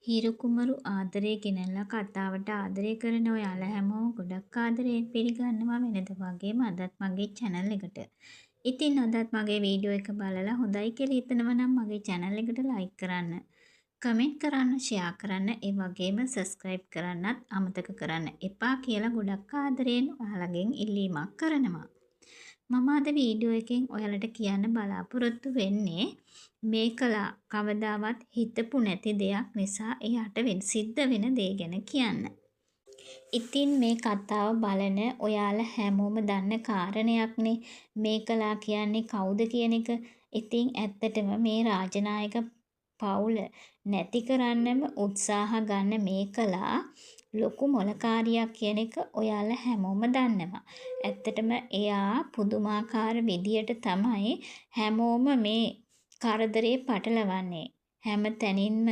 හිරු කුමරු ආදරේ ගෙනල්ලා කතාවට ආදරේ කරන ඔයාලා හැමෝම ගොඩක් ආදරයෙන් පිළිගන්නවා වෙනද වගේම අදත් මගේ channel එකට. ඉතින් අදත් මගේ වීඩියෝ එක බලලා හොඳයි කියලා හිතනවා නම් මගේ channel එකට like කරන්න, comment කරන්න, share කරන්න, ඒ වගේම subscribe කරන්නත් අමතක කරන්න එපා කියලා ගොඩක් ආදරයෙන් ඔයාලගෙන් ඉල්ලීමක් කරනවා. මම අද වීඩියෝ එකෙන් ඔයාලට කියන්න බලාපොරොත්තු වෙන්නේ මේකලා කවදාවත් හිතපු නැති දෙයක් නිසා එයාට සිද්ධ වෙන දේ ගැන කියන්න. ඉතින් මේ කතාව බලන ඔයාලා හැමෝම දන්න කාරණයක්නේ මේකලා කියන්නේ කවුද කියන එක. ඉතින් ඇත්තටම මේ රාජනායක පවුල නැති කරන්නම උත්සාහ ගන්න මේකලා ලොකු මොලකාරියක් කියන එක ඔයාලා හැමෝම දන්නවා. ඇත්තටම එයා පුදුමාකාර විදියට තමයි හැමෝම මේ කරදරේ පටලවන්නේ. හැම තැනින්ම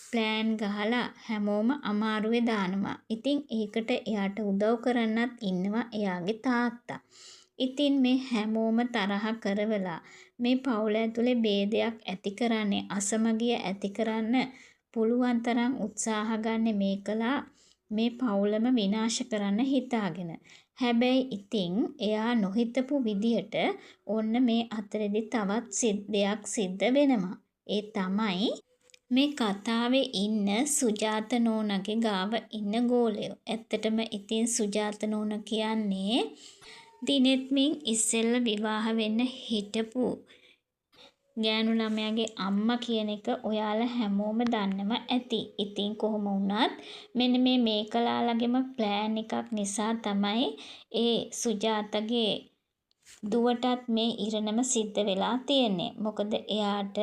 ප්ලෑන් ගහලා හැමෝම අමාරුවේ දානවා. ඉතින් ඒකට එයාට උදව් කරන්නත් ඉන්නවා එයාගේ තාත්තා. ඉතින් මේ හැමෝම තරහ කරවලා මේ පවුල ඇතුලේ ભેදයක් ඇති කරන්නේ අසමගිය ඇති කරන්න පුළුවන් තරම් උත්සාහ ගන්න මේකලා මේ පවුලම විනාශ කරන්න හිතාගෙන. හැබැයි ඉතින් එයා නොහිතපු විදියට ඔන්න මේ අතරෙදි තවත් දෙයක් සිද්ධ වෙනවා. ඒ තමයි මේ කතාවේ ඉන්න සුජාත නෝනගේ ගාව ඉන්න ගෝලයෝ. ඇත්තටම ඉතින් සුජාත නෝන කියන්නේ දිනෙත්මින් ඉස්සෙල්ල විවාහ වෙන්න හිටපු ගෑනු ළමයාගේ අම්මා කියන එක ඔයාලා හැමෝම දන්නව ඇති. ඉතින් කොහොම වුණත් මෙන්න මේ මේකලාලගෙම ප්ලෑන් එකක් නිසා තමයි ඒ සුජාතගේ දුවටත් මේ ඉරණම සිද්ධ වෙලා තියෙන්නේ. මොකද එයාට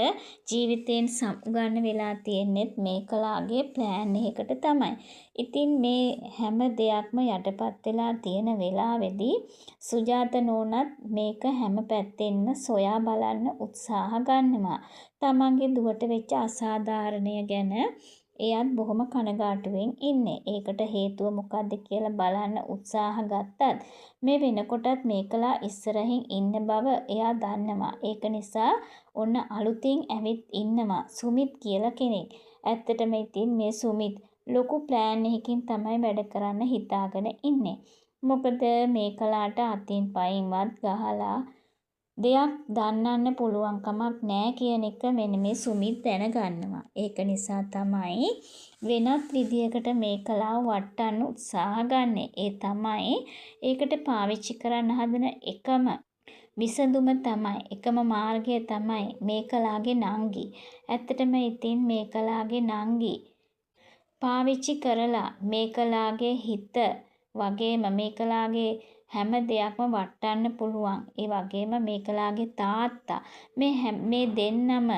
ජීවිතයෙන් සමුගන්න වෙලා තියෙන්නේත් මේකලාගේ ප්ලෑන් එකකට තමයි. ඉතින් මේ හැම දෙයක්ම යටපත් වෙලා තියෙන වෙලාවේදී සුජාත නෝනත් මේක හැම පැත්තෙන්ම සොයා බලන්න උත්සාහ ගන්නවා. තමන්ගේ දුවට වෙච්ච අසාධාරණය ගැන එයත් බොහොම කනගාටුවෙන් ඉන්නේ. ඒකට හේතුව මොකද්ද කියලා බලන්න උත්සාහ ගත්තත් මේ වෙනකොටත් මේකලා ඉස්සරහින් ඉන්න බව එයා දන්නවා. ඒක නිසා ඔන්න අලුතින් ඇවිත් ඉන්නවා සුමිත් කියලා කෙනෙක්. ඇත්තටම ඉතින් මේ සුමිත් ලොකු ප්ලෑන් එකකින් තමයි වැඩ කරන්න හිතාගෙන ඉන්නේ. මොකද මේකලාට අතින් පයින්වත් ගහලා දෙයක් දන්නන්න පුළුවන් කමක් නැහැ කියන එක මෙන්න මේ සුමිත් දැනගන්නවා. ඒක නිසා තමයි වෙනත් විදියකට මේකලාව වටන්න උත්සාහ ගන්නෙ. ඒ තමයි ඒකට පාවිච්චි කරන්න හදන එකම විසඳුම තමයි එකම මාර්ගය තමයි මේකලාගේ නංගි. ඇත්තටම ඉතින් මේකලාගේ නංගි පාවිච්චි කරලා මේකලාගේ හිත වගේම මේකලාගේ හැම දෙයක්ම වටන්න පුළුවන්. ඒ වගේම මේකලාගේ තාත්තා මේ දෙන්නම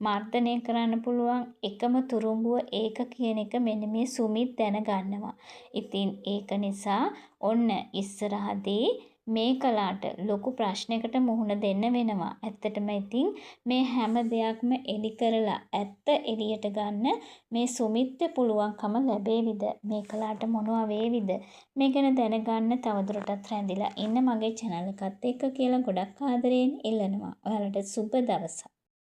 මර්ධනය කරන්න පුළුවන් එකම තුරුඹුව ඒක කියන එක මෙන්න මේ සුමිත් දැනගන්නවා. ඉතින් ඒක නිසා ඔන්න ඉස්සරහදී මේකලාට ලොකු ප්‍රශ්නයකට මුහුණ දෙන්න වෙනවා. ඇත්තටම ඉතින් මේ හැම දෙයක්ම එලි කරලා ඇත්ත එළියට ගන්න මේ සුමිත්ට පුළුවන්කම ලැබේවිද? මේකලාට මොනවා වේවිද? මේ ගැන දැනගන්න තවදුරටත් රැඳිලා ඉන්න මගේ channel එකත් එක්ක කියලා ගොඩක් ආදරයෙන් ඉල්ලනවා. ඔයාලට සුබ දවසක්.